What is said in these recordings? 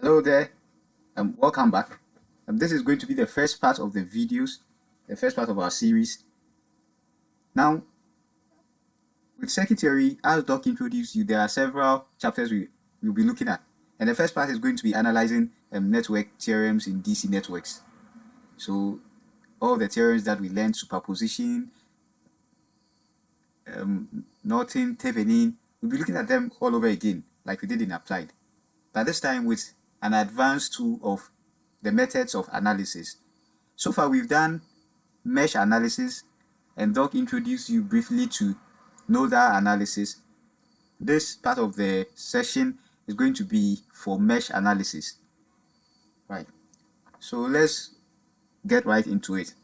Hello there, welcome back. This is going to be the first part of the videos, the first part of our series. Now, with circuit theory, as Doc introduced you, there are several chapters we'll be looking at. And the first part is going to be analyzing network theorems in DC networks. So, all the theorems that we learned, superposition, Norton, Thevenin, we'll be looking at them all over again, like we did in Applied. But this time with an advanced tool of the methods of analysis. So far we've done mesh analysis, and Doc introduced you briefly to nodal analysis. This part of the session is going to be for mesh analysis. Right. So let's get right into it.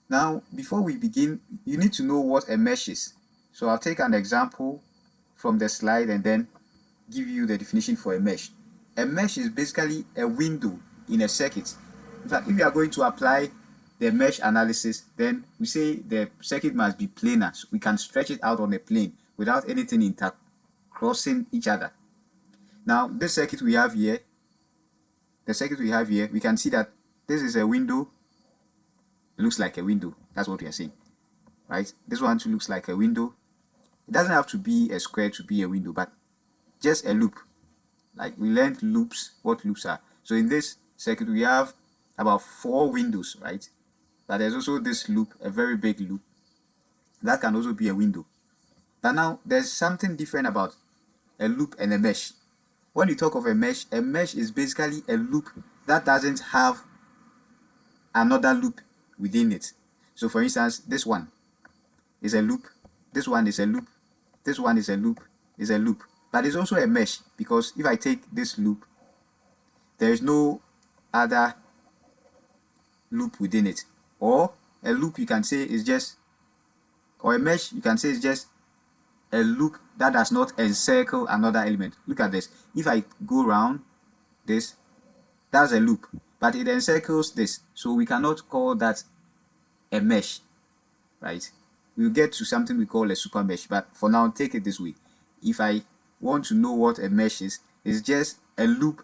Now, before we begin, you need to know what a mesh is. So I'll take an example from the slide and then give you the definition for a mesh. A mesh is basically a window in a circuit. In fact, if you are going to apply the mesh analysis, then we say the circuit must be planar. So we can stretch it out on a plane without anything intercrossing each other. Now, this circuit we have here, we can see that this is a window. It looks like a window. That's what we are saying, right? This one too looks like a window. It doesn't have to be a square to be a window, but just a loop. Like we learned loops, what loops are. So in this circuit, we have about 4 windows, right? But there's also this loop, a very big loop. That can also be a window. But now there's something different about a loop and a mesh. When you talk of a mesh is basically a loop that doesn't have another loop within it. So for instance, this one is a loop, this one is a loop, this one is a loop, but it's also a mesh, because if I take this loop, there is no other loop within it. Or a loop you can say is just, or a mesh you can say is just a loop that does not encircle another element. Look at this. If I go around this, that's a loop, but it encircles this, so we cannot call that a mesh, right? We'll get to something we call a super mesh, but for now take it this way. If I want to know what a mesh is, it's just a loop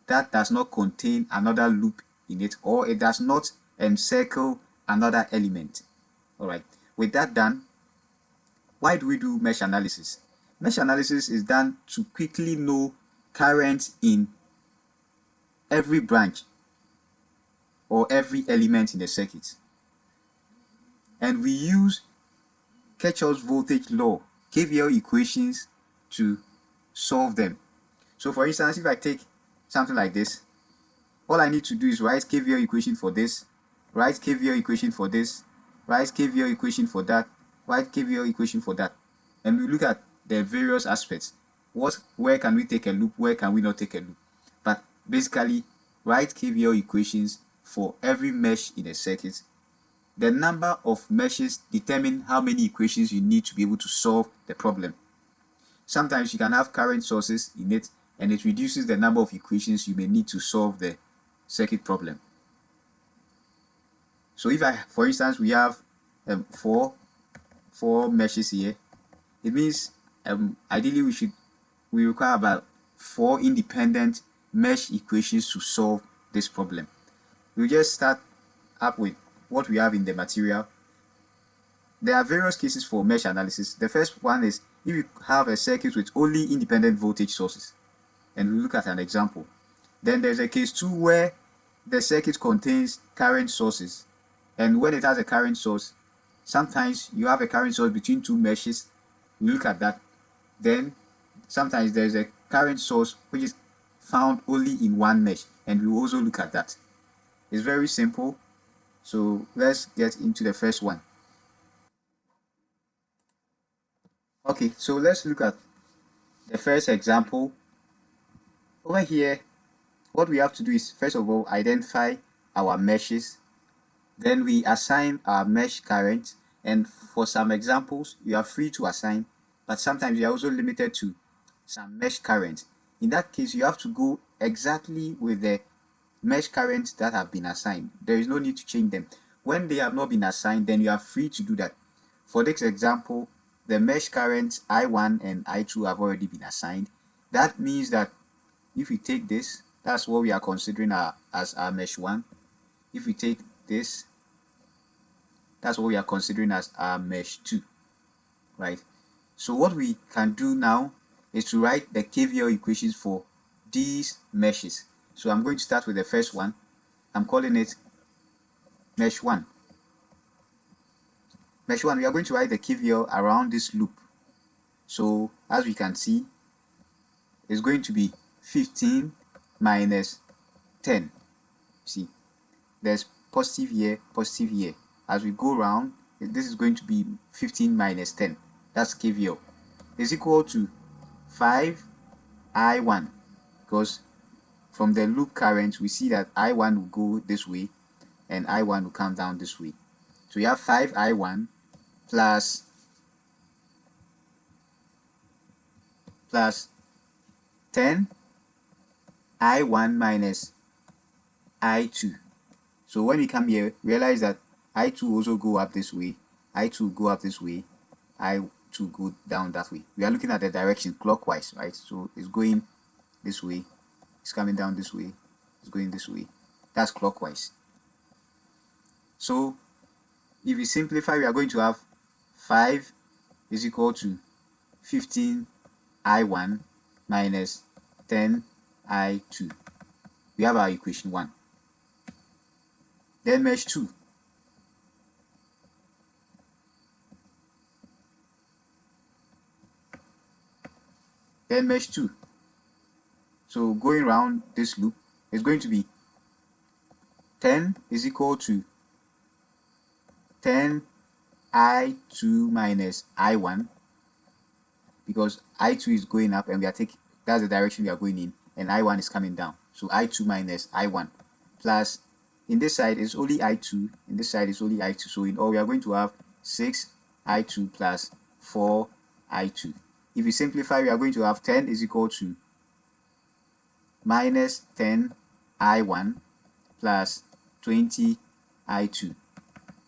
that does not contain another loop in it, or it does not encircle another element. All right, with that done, why do we do mesh analysis? Mesh analysis is done to quickly know current in every branch or every element in the circuit. And we use Kirchhoff's voltage law, KVL equations, to solve them. So for instance, if I take something like this, all I need to do is write KVL equation for this, write KVL equation for this, write KVL equation for that, write KVL equation for that. And we look at the various aspects. Where can we take a loop, where can we not take a loop? But basically, write KVL equations for every mesh in a circuit. The number of meshes determine how many equations you need to be able to solve the problem. Sometimes you can have current sources in it, and it reduces the number of equations you may need to solve the circuit problem. So if for instance, we have four meshes here, it means ideally we require about 4 independent mesh equations to solve this problem. We'll just start up with what we have in the material. There are various cases for mesh analysis. The first one is if you have a circuit with only independent voltage sources, and we look at an example. Then there's a case 2 where the circuit contains current sources, and when it has a current source, sometimes you have a current source between 2 meshes. We look at that. Then sometimes there's a current source which is found only in 1 mesh, and we will also look at that. It's very simple. So let's get into the first one. Okay, so let's look at the first example. Over here, what we have to do is first of all identify our meshes. Then we assign our mesh current, and for some examples you are free to assign, but sometimes you are also limited to some mesh current. In that case, you have to go exactly with the mesh currents that have been assigned. There is no need to change them. When they have not been assigned, then you are free to do that. For this example, the mesh currents I1 and I2 have already been assigned. That means that if we take this, that's what we are considering as our mesh 1. If we take this, that's what we are considering as our mesh 2, right? So what we can do now is to write the KVL equations for these meshes. So I'm going to start with the first one. I'm calling it mesh 1. Mesh 1, we are going to write the KVL around this loop. So as we can see, it's going to be 15 minus 10. See, there's positive here, positive here. As we go around, this is going to be 15 minus 10. That's KVL. Is equal to 5I1, because from the loop current, we see that I1 will go this way and I1 will come down this way. So we have 5I1 plus 10 I1 minus I2. So when we come here, realize that I2 also go up this way, I2 go up this way, I2 go down that way. We are looking at the direction clockwise, right? So it's going this way, it's coming down this way, it's going this way. That's clockwise. So if we simplify, we are going to have 5 is equal to 15 I1 minus 10 I2. We have our equation 1. Then mesh 2. Then mesh 2. So going around this loop is going to be 10 is equal to 10 I2 minus I1, because I2 is going up and we are taking, that's the direction we are going in, and I1 is coming down. So I2 minus I1 plus, in this side is only I2, in this side is only I2. So in all, we are going to have 6 I2 plus 4 I2. If we simplify, we are going to have 10 is equal to minus 10 I1 plus 20 I2.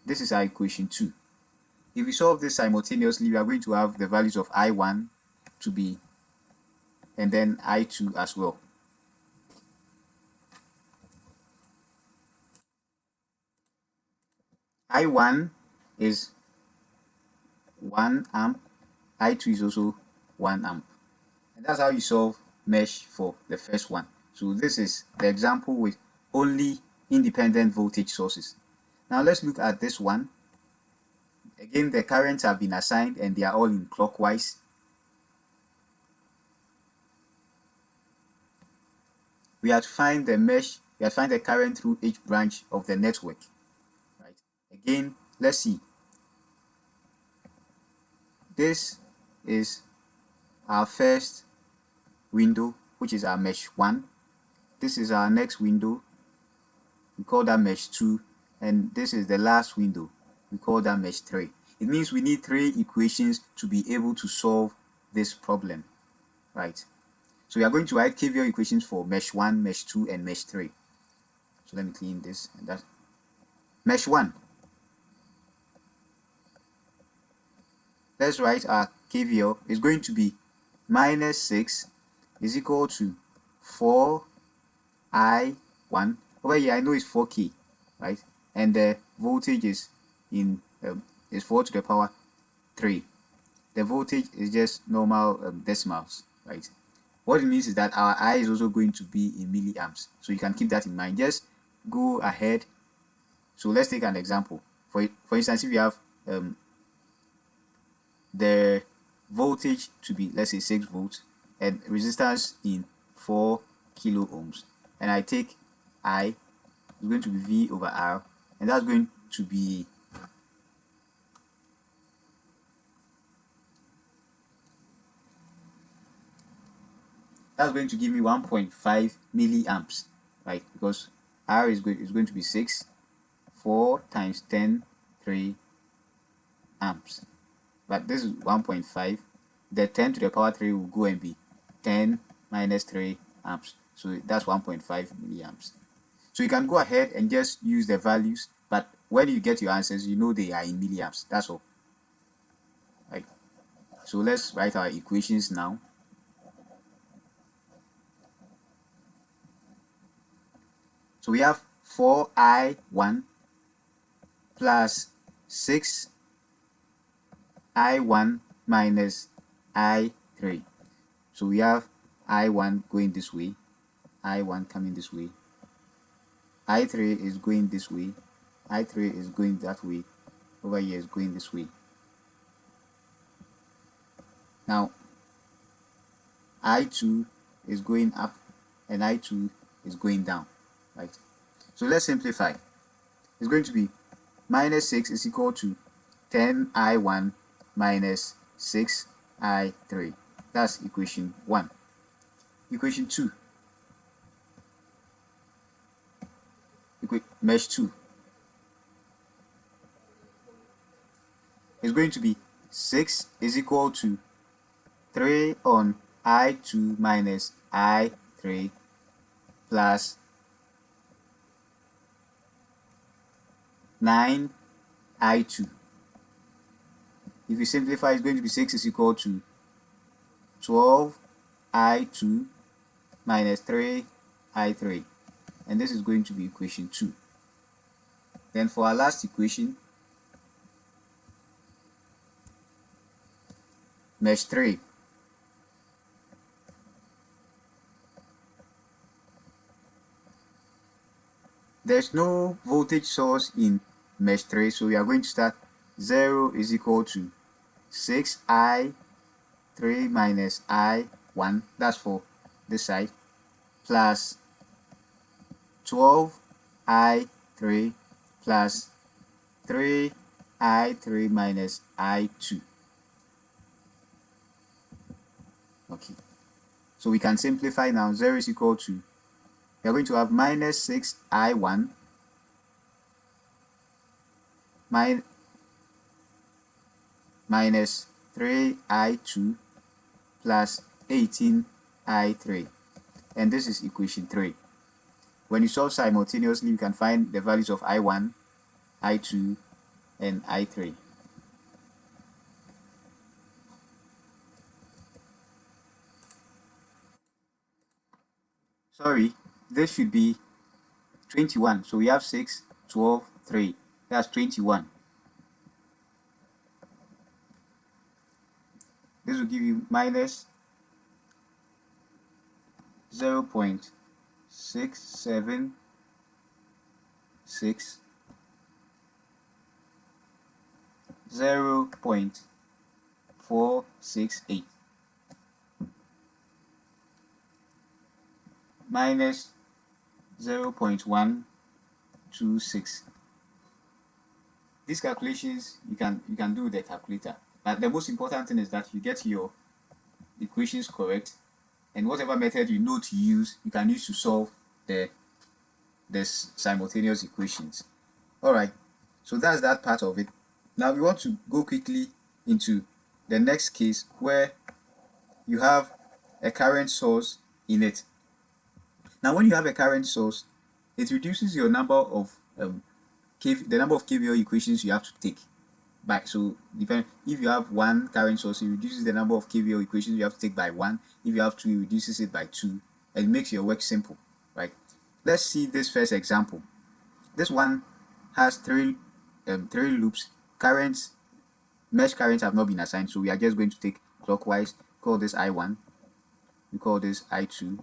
This is our equation 2. If we solve this simultaneously, we are going to have the values of I1 to be, and then I2 as well. I1 is 1 amp, I2 is also 1 amp. And that's how you solve mesh for the first one. So this is the example with only independent voltage sources. Now let's look at this one. Again, the currents have been assigned and they are all in clockwise. We have to find the mesh, we have to find the current through each branch of the network. Right. Again, let's see. This is our first window, which is our mesh 1. This is our next window, we call that mesh 2, and this is the last window, we call that mesh 3. It means we need 3 equations to be able to solve this problem, right? So we are going to write KVL equations for mesh 1, mesh 2, and mesh 3. So let me clean this, and that's mesh 1. Let's write our KVL is going to be minus 6 is equal to 4I1. Over here I know it's 4K, right? And the voltage is in is 4 to the power 3. The voltage is just normal decimals, right? What it means is that our I is also going to be in milliamps. So you can keep that in mind. Just go ahead. So let's take an example. For instance, if you have the voltage to be, let's say, 6 volts and resistance in 4 kilo ohms, and I take I, is going to be V over R, and that's going to be give me 1.5 milliamps, right? Because R is going to be 6, 4 times 10, 3 amps. But this is 1.5. The 10 to the power 3 will go and be 10 minus 3 amps. So that's 1.5 milliamps. So you can go ahead and just use the values, but when you get your answers, you know they are in milliamps. That's all. Right. So let's write our equations now. So we have 4I1 plus 6I1 minus I3. So we have I1 going this way, I1 coming this way, I3 is going this way, I3 is going that way, over here is going this way. Now I2 is going up and I2 is going down, right? So let's simplify. It's going to be minus 6 is equal to 10I1 minus 6I3. That's equation 1. Equation 2. Mesh 2 is going to be 6 is equal to 3 on I2 minus I3 plus 9 I2. If you simplify, it's going to be 6 is equal to 12 I2 minus 3 I3, and this is going to be equation 2. Then for our last equation, mesh 3. There's no voltage source in mesh 3, so we are going to start 0 is equal to 6I3 minus I1, that's for this side, plus 12I3 plus 3I3 minus I2. Okay, so we can simplify now. 0 is equal to, we are going to have minus 6I1 minus 3I2 plus 18I3, and this is equation 3. When you solve simultaneously, you can find the values of I1, I2, and I3. Sorry, this should be 21. So we have 6, 12, 3. That's 21. This will give you minus 0.676 0.468 minus 0.126. These calculations you can do with the calculator, but the most important thing is that you get your equations correct, and whatever method you know to use, you can use to solve the simultaneous equations. Alright, so that's that part of it. Now we want to go quickly into the next case where you have a current source in it. Now when you have a current source, it reduces your number of the number of KVL equations you have to take by. So if you have one current source, it reduces the number of KVL equations you have to take by 1. If you have 2, it reduces it by 2, and it makes your work simple, right? Let's see this first example. This one has three loops. Mesh currents have not been assigned, so we are just going to take clockwise. Call this I1, we call this I2,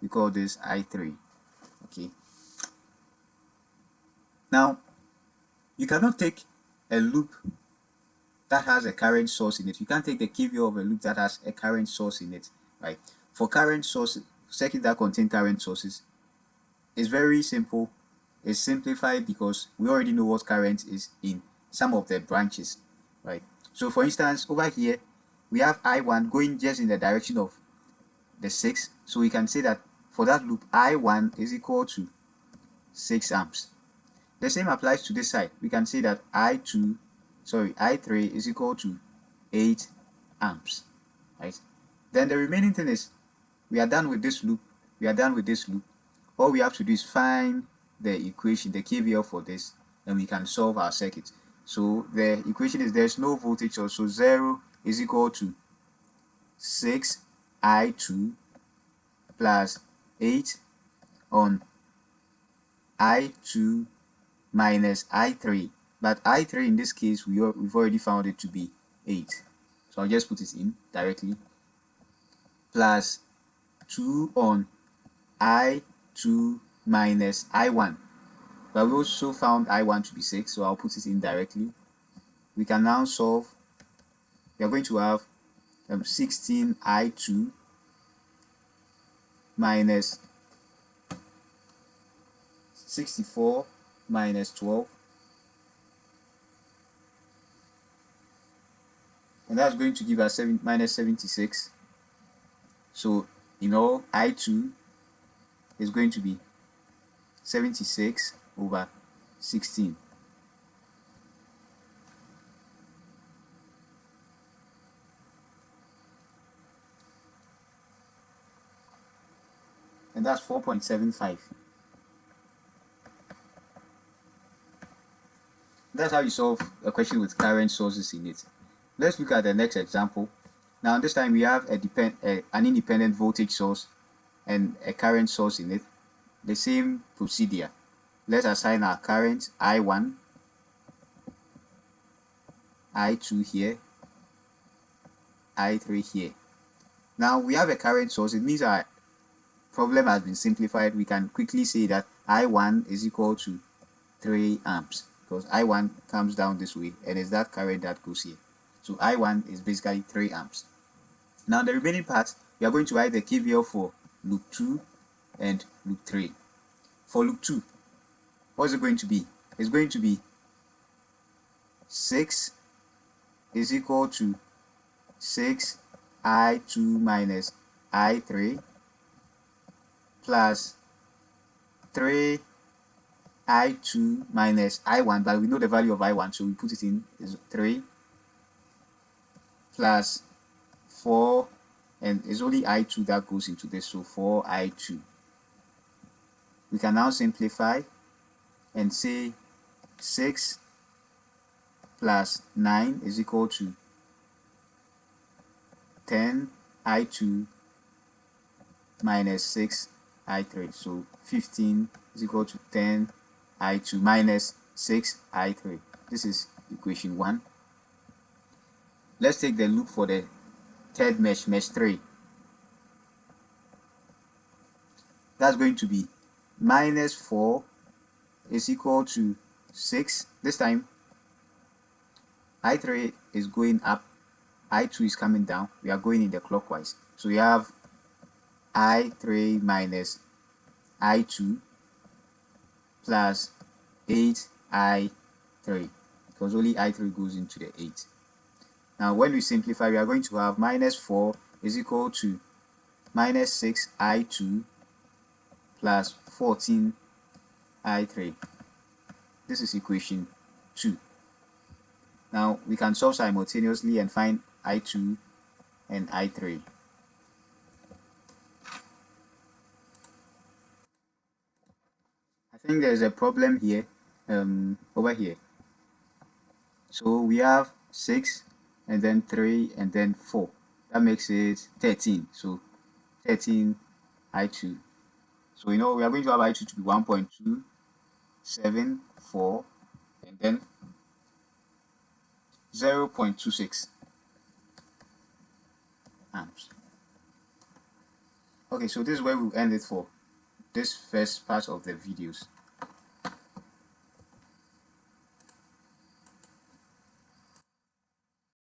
we call this I3. Okay, now you cannot take a loop that has a current source in it. You can't take the KVL of a loop that has a current source in it, right? For current sources, circuits that contain current sources, it's very simple. It's simplified because we already know what current is in some of the branches, right? So for instance, over here we have I1 going just in the direction of the 6, so we can say that for that loop I1 is equal to 6 amps. The same applies to this side. We can say that I3 is equal to 8 amps, right? Then the remaining thing is, we are done with this loop, all we have to do is find the equation, the KVL for this, and we can solve our circuit. So the equation is, there's no voltage source, so 0 is equal to 6I2 plus 8 on I2 minus I3, but I3 in this case we've already found it to be 8, so I'll just put it in directly, plus 2 on I2 minus I1, but we also found I1 to be 6, so I'll put it in directly. We can now solve. We are going to have 16I2 minus 64 minus 12, and that's going to give us minus 76. So in all, I2 is going to be 76 over 16. And that's 4.75. That's how you solve a question with current sources in it. Let's look at the next example. Now this time we have an independent voltage source and a current source in it. The same procedure. Let's assign our current I1, I2 here, I3 here. Now we have a current source. It means our problem has been simplified. We can quickly say that I1 is equal to 3 amps, because I1 comes down this way and is that current that goes here. So I1 is basically 3 amps. Now the remaining part, we are going to write the KVL for loop 2 and loop 3. For loop 2, what is it going to be? It's going to be 6 is equal to 6 I2 minus I3 plus 3 I2 minus I1, but we know the value of I1, so we put it in, is 3 plus 4, and it's only I2 that goes into this, so 4 I2. We can now simplify and say 6 plus 9 is equal to 10 I2 minus 6 I3, so 15 is equal to 10 I2 minus 6 I3. This is equation 1. Let's take the loop for the third mesh, mesh 3. That's going to be minus 4 is equal to 6. This time I3 is going up, I2 is coming down. We are going in the clockwise. So we have I3 minus I2 plus 8I3, because only I3 goes into the 8. Now when we simplify, we are going to have minus 4 is equal to minus 6I2 plus 14I3. This is equation 2. Now we can solve simultaneously and find I2 and I3. I think there's a problem here, over here. So we have 6 and then 3 and then 4. That makes it 13. So 13 I2. So we know we are going to have I2 to be 1.274 and then 0.26 amps. Okay, so this is where we'll end it for this first part of the videos.